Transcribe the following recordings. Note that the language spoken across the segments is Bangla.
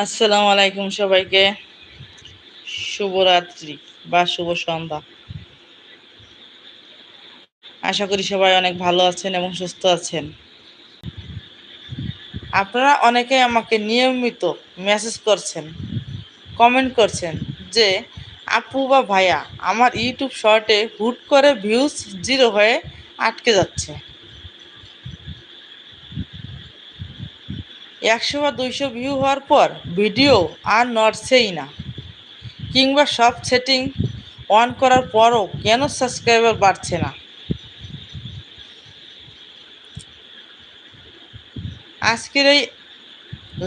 আসসালামু আলাইকুম সবাইকে। শুভরাত্রি বা শুভ সন্ধ্যা। আশা করি সবাই অনেক ভালো আছেন এবং সুস্থ আছেন। আপনারা অনেকেই আমাকে নিয়মিত মেসেজ করছেন, কমেন্ট করছেন যে আপু বা ভাইয়া আমার ইউটিউব শর্টে হুট করে ভিউজ 0 হয়ে আটকে যাচ্ছে। 100 বা 200 ভিউ হওয়ার পর ভিডিও আর নড়ছেই না, কিংবা সব সেটিং অন করার পরও কেন সাবস্ক্রাইবার বাড়ছে না। আজকের এই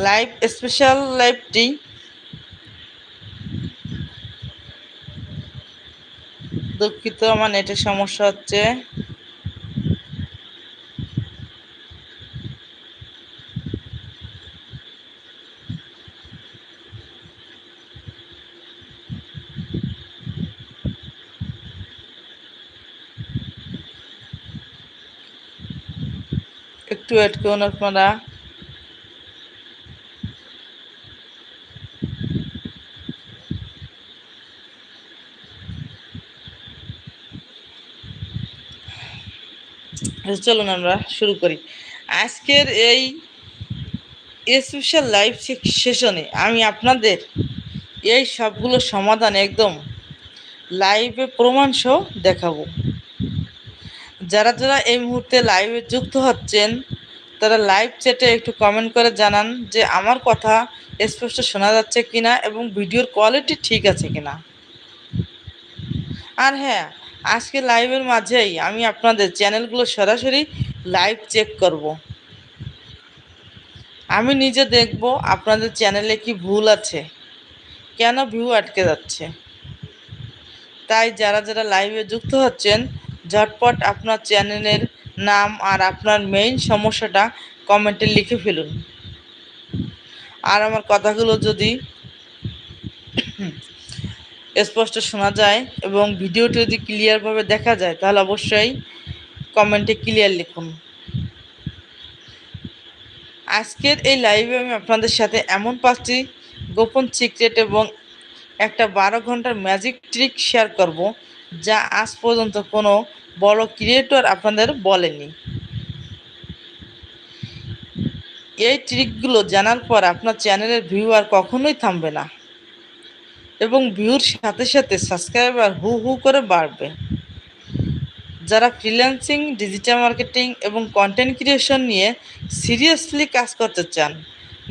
লাইভ স্পেশাল লাইভটি দুঃখিত, আমার নেটের সমস্যা হচ্ছে। একটু ওয়েট করুন আপনারা। চলুন আমরা শুরু করি আজকের এই স্পেশাল লাইভ সেশনে। আমি আপনাদের এই সবগুলো সমাধান একদম লাইভে প্রমাণ সহ দেখাবো। যারা যারা এই মুহূর্তে লাইভে যুক্ত হচ্ছেন তারা লাইভ চ্যাটে একটু কমেন্ট করে জানান যে আমার কথা স্পষ্ট শোনা যাচ্ছে কিনা এবং ভিডিওর কোয়ালিটি ঠিক আছে কিনা। আর হ্যাঁ, আজকে লাইভের মাঝেই আমি আপনাদের চ্যানেলগুলো সরাসরি লাইভ চেক করব। আমি নিজে দেখব আপনাদের চ্যানেলে কি ভুল আছে, কেন ভিউ আটকে যাচ্ছে। তাই যারা যারা লাইভে যুক্ত হচ্ছেন ঝটপট আপনার চ্যানেলের নাম আর আপনার মেইন সমস্যাটা কমেন্টে লিখে ফেলুন। আর আমার কথাগুলো যদি স্পষ্ট শোনা যায় এবং ভিডিওটি যদি ক্লিয়ারভাবে দেখা যায় তাহলে অবশ্যই কমেন্টে ক্লিয়ার লিখুন। আজকের এই লাইভে আমি আপনাদের সাথে এমন 5টি গোপন সিক্রেট এবং একটা 12 ঘন্টার ম্যাজিক ট্রিক শেয়ার করব যা আজ পর্যন্ত কোনো বড় ক্রিয়েটর আপনাদের বলেনি। এই ট্রিকগুলো জানার পর আপনার চ্যানেলের ভিউ আর কখনোই থামবে না এবং ভিউর সাথে সাথে সাবস্ক্রাইবার হু হু করে বাড়বে। যারা ফ্রিল্যান্সিং, ডিজিটাল মার্কেটিং এবং কন্টেন্ট ক্রিয়েশন নিয়ে সিরিয়াসলি কাজ করতে চান,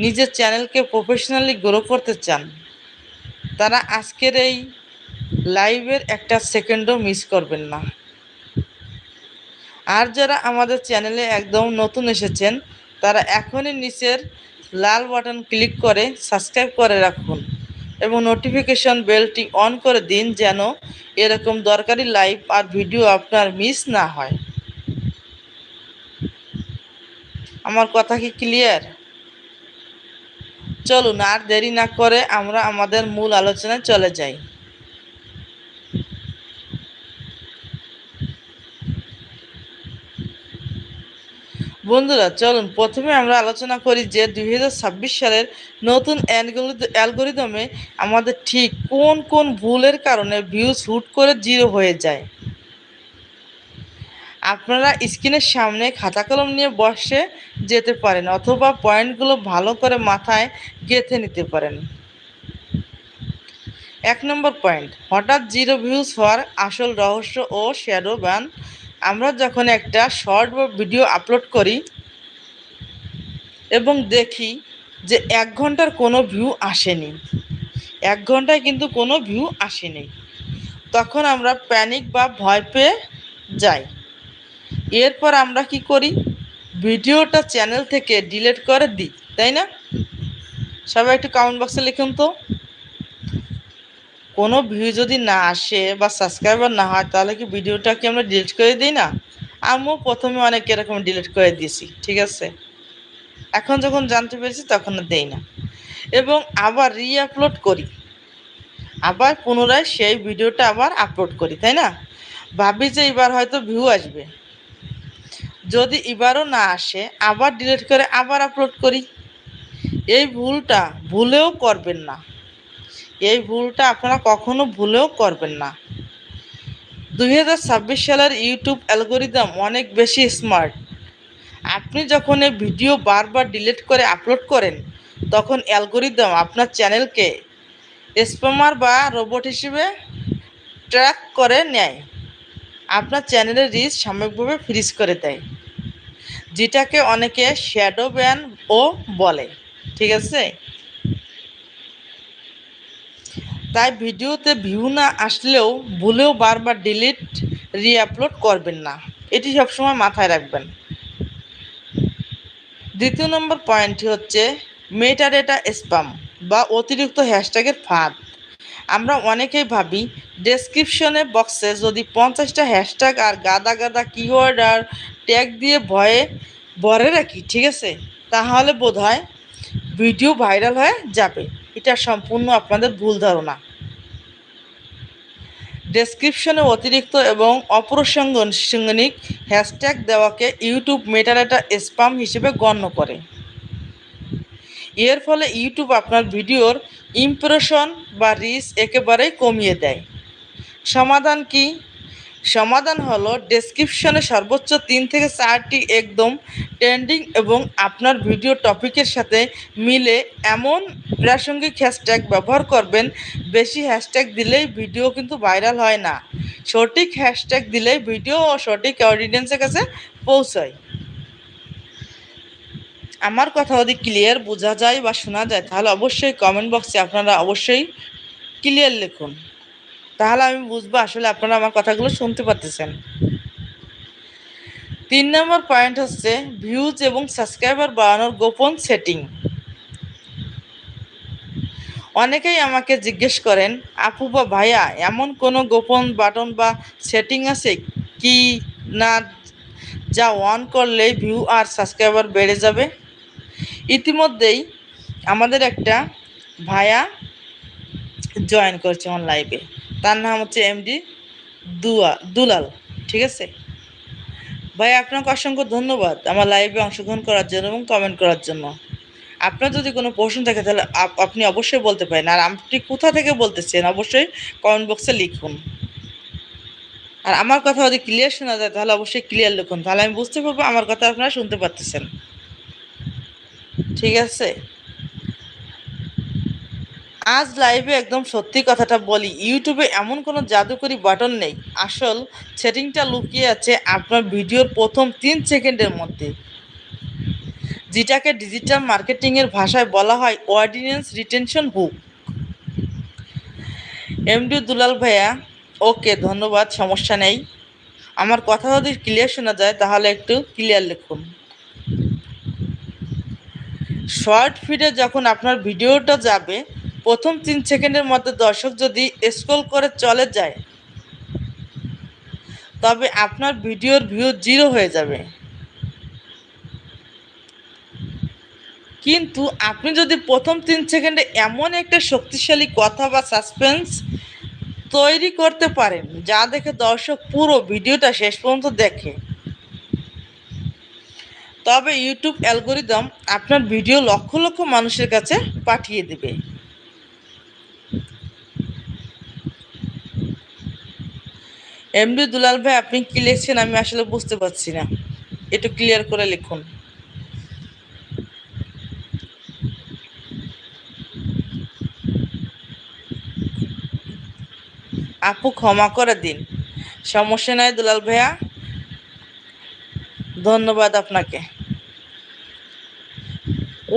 নিজের চ্যানেলকে প্রফেশনালি গ্রো করতে চান, তারা আজকের এই লাইভের একটা সেকেন্ডও মিস করবেন না। আর যারা আমাদের চ্যানেলে একদম নতুন এসেছেন তারা এখনই নিচের লাল বাটন ক্লিক করে সাবস্ক্রাইব করে রাখুন এবং নোটিফিকেশন বেলটি অন করে দিন যেন এরকম দরকারি লাইভ আর ভিডিও আপনার মিস না হয়। আমার কথা কি ক্লিয়ার? চলুন আর দেরি না করে আমরা আমাদের মূল আলোচনায় চলে যাই। বন্ধুরা চলুন প্রথমে আমরা আলোচনা করি যে 2026 সালের নতুন অ্যালগোরিদমে আমাদের ঠিক কোন কোন ভুলের কারণে ভিউজ হুট করে 0 হয়ে যায়। আপনারা স্ক্রিনের সামনে খাতা কলম নিয়ে বসে যেতে পারেন অথবা পয়েন্টগুলো ভালো করে মাথায় গেঁথে নিতে পারেন। 1 নম্বর পয়েন্ট, হঠাৎ 0 ভিউজ হওয়ার আসল রহস্য ও শ্যাডো ব্যান। আমরা যখন একটা শর্ট বা ভিডিও আপলোড করি এবং দেখি যে 1 ঘন্টার কোনো ভিউ আসেনি, 1 ঘন্টায় কিন্তু কোনো ভিউ আসেনি, তখন আমরা প্যানিক বা ভয় পেয়ে যাই। এরপর আমরা কি করি, ভিডিওটা চ্যানেল থেকে ডিলিট করে দিই, তাই না? সবাই একটু কমেন্ট বক্সে লিখুন তো, কোনো ভিউ যদি না আসে বা সাবস্ক্রাইবার না হয় তাহলে কি ভিডিওটাকে আমরা ডিলিট করে দিই না? আমিও প্রথমে অনেক এরকম ডিলিট করে দিয়েছি, ঠিক আছে। এখন যখন জানতে পেরেছি তখন আর দেই না এবং আবার আপলোড করি, আবার পুনরায় সেই ভিডিওটা আবার আপলোড করি, তাই না? ভাবি যে এবার হয়তো ভিউ আসবে, যদি এবারও না আসে আবার ডিলিট করে আবার আপলোড করি। এই ভুলটা ভুলেও করবেন না। এই ভুলটা আপনারা কখনো ভুলেও করবেন না। 2026 সালের ইউটিউব অ্যালগোরিদম অনেক বেশি স্মার্ট। আপনি যখন এই ভিডিও বারবার ডিলিট করে আপলোড করেন, তখন অ্যালগোরিদম আপনার চ্যানেলকে স্প্যামার বা রোবট হিসেবে ট্র্যাক করে নেয়। আপনার চ্যানেলের রিচ সাময়িকভাবে ফ্রিজ করে দেয়, যেটাকে অনেকে শ্যাডো ব্যান ও বলে। ঠিক আছে? তাই ভিডিওতে ভিউ না আসলেও ভুলেও বারবার ডিলিট রিআপলোড করবেন না। এটি সবসময় মাথায় রাখবেন। দ্বিতীয় নম্বর পয়েন্টটি হচ্ছে মেটাডেটা স্প্যাম বা অতিরিক্ত হ্যাশট্যাগের ফাঁদ। আমরা অনেকেই ভাবি ডেসক্রিপশনে বক্সে যদি 50টা হ্যাশট্যাগ আর গাদা গাদা কিওয়ার্ড আর ট্যাগ দিয়ে ভরে রাখি, ঠিক আছে, তাহলে বোধহয় ভিডিও ভাইরাল হয়ে যাবে। এটা সম্পূর্ণ আপনাদের ভুল ধারণা। ডেসক্রিপশনে অতিরিক্ত এবং অপ্রাসঙ্গিক হ্যাশট্যাগ দেওয়াকে ইউটিউব মেটাডেটা স্প্যাম হিসেবে গণ্য করে। এর ফলে ইউটিউব আপনার ভিডিওর ইমপ্রেশন বা রিচ একেবারেই কমিয়ে দেয়। সমাধান কি? সমাধান হলো ডেসক্রিপশনে সর্বোচ্চ 3 থেকে 4টি একদম ট্রেন্ডিং এবং আপনার ভিডিও টপিকের সাথে মিলে এমন প্রাসঙ্গিক হ্যাশট্যাগ ব্যবহার করবেন। বেশি হ্যাশট্যাগ দিলেই ভিডিও কিন্তু ভাইরাল হয় না, সঠিক হ্যাশট্যাগ দিলেই ভিডিও ও সঠিক অডিয়েন্সের কাছে পৌঁছায়। আমার কথা যদি ক্লিয়ার বোঝা যায় বা শোনা যায়, তাহলে অবশ্যই কমেন্ট বক্সে আপনারা অবশ্যই ক্লিয়ার লিখুন, তাহলে আমি বুঝবো আসলে আপনারা আমার কথাগুলো শুনতে পারতেছেন। 3 নম্বর পয়েন্ট হচ্ছে ভিউজ এবং সাবস্ক্রাইবার বাড়ানোর গোপন সেটিং। অনেকেই আমাকে জিজ্ঞেস করেন, আপু বা ভাইয়া, এমন কোনো গোপন বাটন বা সেটিং আছে কি না যা অন করলেই ভিউ আর সাবস্ক্রাইবার বেড়ে যাবে? ইতিমধ্যেই আমাদের একটা ভাইয়া জয়েন করছে আমার লাইভে। তার নাম হচ্ছে এমডি দুলাল। ঠিক আছে ভাই, আপনাকে অসংখ্য ধন্যবাদ আমার লাইভে অংশগ্রহণ করার জন্য এবং কমেন্ট করার জন্য। আপনার যদি কোনো প্রশ্ন থাকে তাহলে আপনি অবশ্যই বলতে পারেন। আর আপনি কোথা থেকে বলতেছেন অবশ্যই কমেন্ট বক্সে লিখুন। আর আমার কথা যদি ক্লিয়ার শোনা যায় তাহলে অবশ্যই ক্লিয়ার লিখুন, তাহলে আমি বুঝতে পারবো আমার কথা আপনারা শুনতে পারতেছেন। ঠিক আছে? আজ লাইভে একদম সত্যি কথাটা বলি, ইউটিউবে এমন কোনো জাদুকরি বাটন নেই। আসল সেটিংটা লুকিয়ে আছে আপনার ভিডিওর প্রথম 3 সেকেন্ডের মধ্যে, যেটাকে ডিজিটাল মার্কেটিংয়ের ভাষায় বলা হয় অডিয়েন্স রিটেনশন হুক। এমডি দুলাল ভাইয়া, ওকে, ধন্যবাদ, সমস্যা নেই। আমার কথা যদি ক্লিয়ার শোনা যায় তাহলে একটু ক্লিয়ার লিখুন। শর্ট ফিডে যখন আপনার ভিডিওটা যাবে, প্রথম 3 সেকেন্ডের মধ্যে দর্শক যদি স্ক্রল করে চলে যায়, তবে আপনার ভিডিওর ভিউ 0 হয়ে যাবে। কিন্তু আপনি যদি প্রথম 3 সেকেন্ডে এমন একটা শক্তিশালী কথা বা সাসপেন্স তৈরি করতে পারেন যা দেখে দর্শক পুরো ভিডিওটা শেষ পর্যন্ত দেখে, তবে ইউটিউব অ্যালগোরিদম আপনার ভিডিও লক্ষ লক্ষ মানুষের কাছে পাঠিয়ে দেবে। এমডি দুলাল ভাই, আপনি কি লিখছেন আমি আসলে বুঝতে পারছি না, একটু ক্লিয়ার করে লিখুন। আপু ক্ষমা করে দিন, সমস্যা নাই দুলাল ভাইয়া, ধন্যবাদ আপনাকে।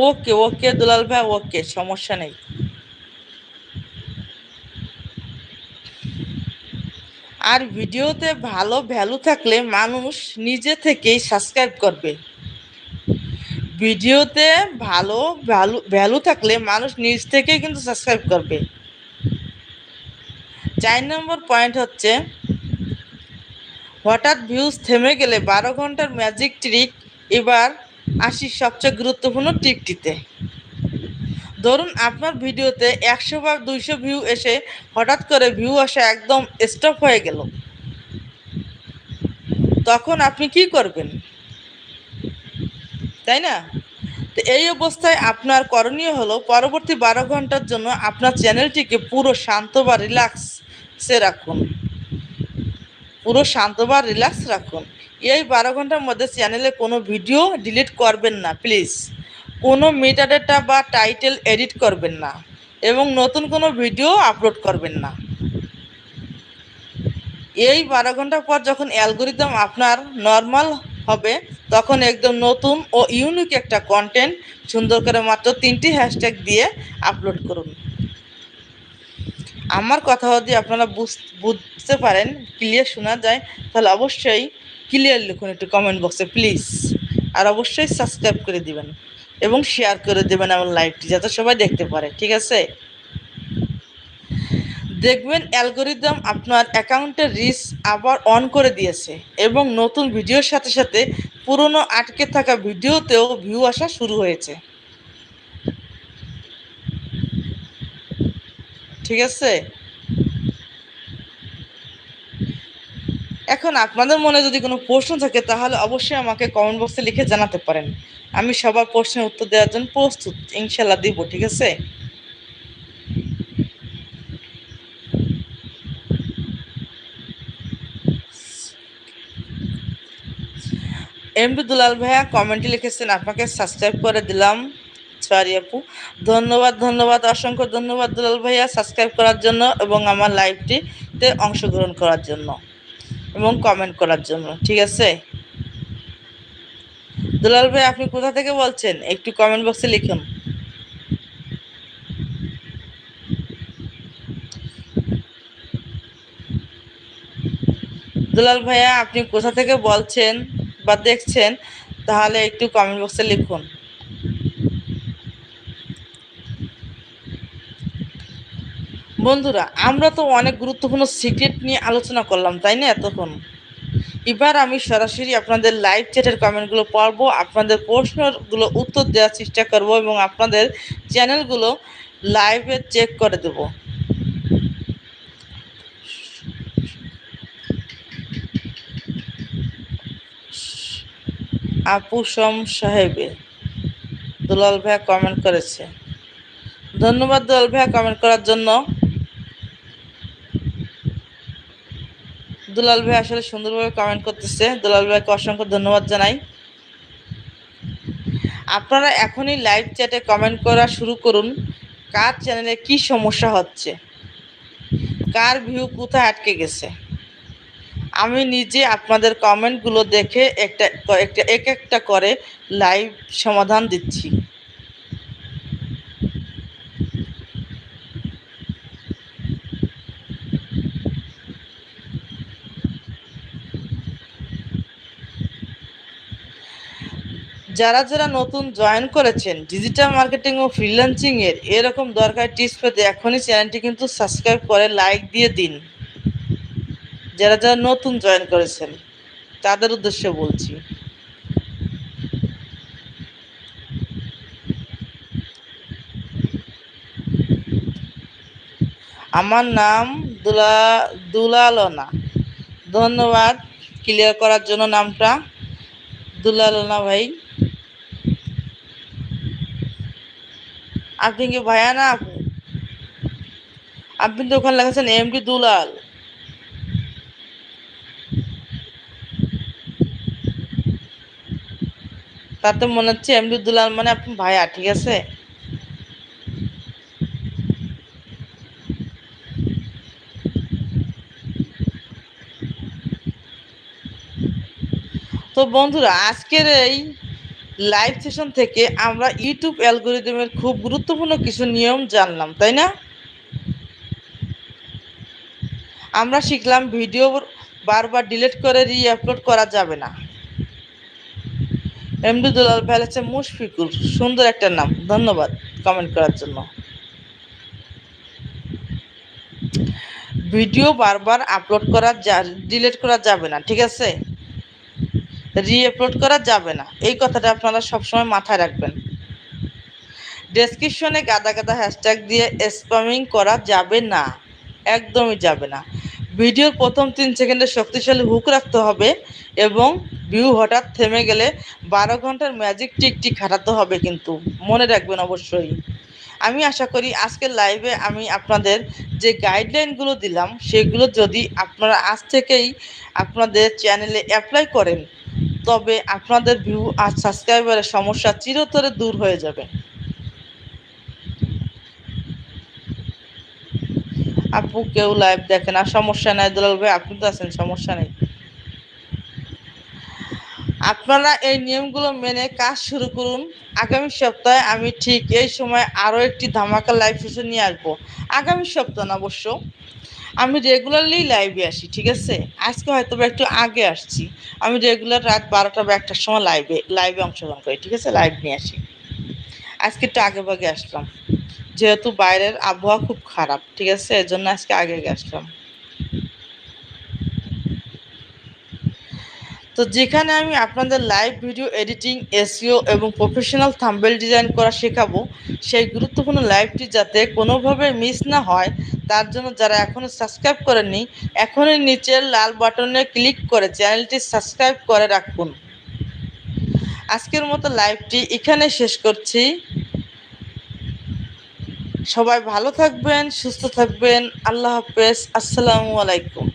ওকে ওকে দুলাল ভাই, ওকে, সমস্যা নেই। আর ভিডিওতে ভালো ভ্যালু থাকলে মানুষ নিজে থেকেই সাবস্ক্রাইব করবে। ভিডিওতে ভালো ভ্যালু থাকলে মানুষ নিজ থেকেই কিন্তু সাবস্ক্রাইব করবে। 4 নম্বর পয়েন্ট হচ্ছে হঠাৎ ভিউজ থেমে গেলে 12 ঘন্টার ম্যাজিক ট্রিক। এবার আসি সবচেয়ে গুরুত্বপূর্ণ ট্রিকটিতে। ধরুন আপনার ভিডিওতে 100 বা 200 ভিউ এসে হঠাৎ করে ভিউ আসা একদম স্টপ হয়ে গেল, তখন আপনি কি করবেন, তাই না? তো এই অবস্থায় আপনার করণীয় হলো পরবর্তী 12 ঘন্টার জন্য আপনার চ্যানেলটিকে পুরো শান্ত বা রিল্যাক্সে রাখুন। পুরো শান্ত বা রিল্যাক্স রাখুন। এই 12 ঘন্টার মধ্যে চ্যানেলে কোনো ভিডিও ডিলিট করবেন না প্লিজ। কোনো মেটাডেটা বা টাইটেল এডিট করবেন না এবং নতুন কোনো ভিডিও আপলোড করবেন না। এই 12 ঘন্টা পর যখন অ্যালগোরিদম আপনার নর্মাল হবে তখন একদম নতুন ও ইউনিক একটা কন্টেন্ট সুন্দর করে মাত্র 3টি হ্যাশট্যাগ দিয়ে আপলোড করুন। আমার কথা যদি আপনারা বুঝতে পারেন, ক্লিয়ার শোনা যায়, তাহলে অবশ্যই ক্লিয়ার লিখুন একটু কমেন্ট বক্সে প্লিজ। আর অবশ্যই সাবস্ক্রাইব করে দিবেন এবং শেয়ার করে দেবেন আমার লাইভটি যাতে সবাই দেখতে পারে, ঠিক আছে? দেখবেন অ্যালগোরিদম আপনার অ্যাকাউন্টের রিচ আবার অন করে দিয়েছে এবং নতুন ভিডিওর সাথে সাথে পুরনো আটকে থাকা ভিডিওতেও ভিউ আসা শুরু হয়েছে, ঠিক আছে? এখন আপনাদের মনে যদি কোনো প্রশ্ন থাকে তাহলে অবশ্যই আমাকে কমেন্ট বক্সে লিখে জানাতে পারেন। আমি সবার প্রশ্নের উত্তর দেওয়ার জন্য প্রস্তুত, ইনশাল্লাহ দিব, ঠিক আছে? এমডি দুলাল ভাইয়া কমেন্টে লিখেছেন আপনাকে সাবস্ক্রাইব করে দিলাম। সরি আপু, ধন্যবাদ ধন্যবাদ, অসংখ্য ধন্যবাদ দুলাল ভাইয়া সাবস্ক্রাইব করার জন্য এবং আমার লাইভটিতে অংশগ্রহণ করার জন্য এবং কমেন্ট করার জন্য, ঠিক আছে? দুলাল ভাই আপনি কোথা থেকে বলছেন একটু কমেন্ট বক্সে লিখুন। দুলাল ভাইয়া আপনি কোথা থেকে বলছেন বা দেখছেন তাহলে একটু কমেন্ট বক্সে লিখুন। বন্ধুরা, আমরা তো অনেক গুরুত্বপূর্ণ সিক্রেট নিয়ে আলোচনা করলাম, তাই না এতক্ষণ? এবার আমি সরাসরি আপনাদের লাইভ চ্যাটের কমেন্টগুলো পড়বো, আপনাদের প্রশ্নগুলো উত্তর দেওয়ার চেষ্টা করব এবং আপনাদের চ্যানেলগুলো লাইভে চেক করে দেব। আপু সম সাহেবে দুলাল ভাইয়া কমেন্ট করেছে, ধন্যবাদ দুলাল ভাইয়া কমেন্ট করার জন্য। দুলাল ভাই আসলে সুন্দরভাবে কমেন্ট করতেছে, দুলাল ভাইকে অসংখ্য ধন্যবাদ জানাই। আপনারা এখনই লাইভ চ্যাটে কমেন্ট করা শুরু করুন। কার চ্যানেলে কি সমস্যা হচ্ছে, কার ভিউ কোথায় আটকে গেছে। আমি নিজে আপনাদের কমেন্টগুলো দেখে এক একটা করে লাইভ সমাধান দিচ্ছি। যারা যারা নতুন জয়েন করেছেন ডিজিটাল মার্কেটিং ও ফ্রিল্যান্সিং এরকম দরকারি টিপস পেতে এখনই চ্যানেলটি কিন্তু সাবস্ক্রাইব করে লাইক দিয়ে দিন। যারা যারা নতুন জয়েন করেছেন তাদের উদ্দেশ্যে বলছি। আমার নাম দুলালনা, ধন্যবাদ ক্লিয়ার করার জন্য নামটা। দুলালনা ভাই, আপনি কি ভাইয়া না আপু? আপনি তো ওখানে লেখেছেন এমডি দুলাল। তাতে মনে হচ্ছে এমডি দুলাল মানে আপনি ভাইয়া, ঠিক আছে? তো বন্ধুরা, আজকের এই লাইভ সেশন থেকে আমরা ইউটিউব অ্যালগোরিদমের খুব গুরুত্বপূর্ণ কিছু নিয়ম জানলাম, তাই না? আমরা শিখলাম ভিডিও বারবার ডিলিট করে আপলোড করা যাবে না। এমডি দুলাল ভাই হচ্ছে মুশফিকুর, সুন্দর একটা নাম, ধন্যবাদ কমেন্ট করার জন্য। ভিডিও বারবার আপলোড করা ডিলিট করা যাবে না, ঠিক আছে? আপলোড করা যাবে না, এই কথাটা আপনারা সবসময় মাথায় রাখবেন। ডেসক্রিপশনে গাদা গাদা হ্যাশট্যাগ দিয়ে স্প্যামিং করা যাবে না, একদমই যাবে না। ভিডিওর প্রথম 3 সেকেন্ডে শক্তিশালী হুক রাখতে হবে এবং ভিউ হঠাৎ থেমে গেলে 12 ঘন্টার ম্যাজিক টিকটি খাটাতে হবে, কিন্তু মনে রাখবেন অবশ্যই। আমি আশা করি আজকের লাইভে আমি আপনাদের যে গাইডলাইনগুলো দিলাম সেগুলো যদি আপনারা আজ থেকেই আপনাদের চ্যানেলে অ্যাপ্লাই করেন, তবে আপনাদের ভিউ আর সাবস্ক্রাইবারের সমস্যা চিরতরে দূর হয়ে যাবে। আপু কেউ লাইভ দেখে না, সমস্যা নাই দুলাল ভাই, আপনি তো আছেন, সমস্যা নেই। আপনারা এই নিয়মগুলো মেনে কাজ শুরু করুন। আগামী সপ্তাহে আমি ঠিক এই সময় আরও একটি ধামাকা লাইভ সেশন নিয়ে আসবো। আগামী সপ্তাহ না, অবশ্য আমি রেগুলারলি লাইভে আসি, ঠিক আছে? আজকে হয়তো বা একটু আগে আসছি। আমি রেগুলার রাত 12টা বা 1টার সময় লাইভে অংশগ্রহণ করি, ঠিক আছে? লাইভ নিয়ে আসি। আজকে একটু আগে ভাগে আসলাম, যেহেতু বাইরের আবহাওয়া খুব খারাপ, ঠিক আছে? এর জন্য আজকে আগে আসলাম। তো যেখানে আমি আপনাদের লাইভ ভিডিও এডিটিং, এসইও এবং প্রফেশনাল থাম্বনেল ডিজাইন করা শেখাবো, সেই গুরুত্বপূর্ণ লাইভটি যাতে কোনোভাবে মিস না হয়, তার জন্য যারা এখনও সাবস্ক্রাইব করেননি, এখনই নিচের লাল বাটনে ক্লিক করে চ্যানেলটি সাবস্ক্রাইব করে রাখুন। আজকের মতো লাইভটি এখানে শেষ করছি। সবাই ভালো থাকবেন, সুস্থ থাকবেন। আল্লাহ হাফেজ। আসসালামু আলাইকুম।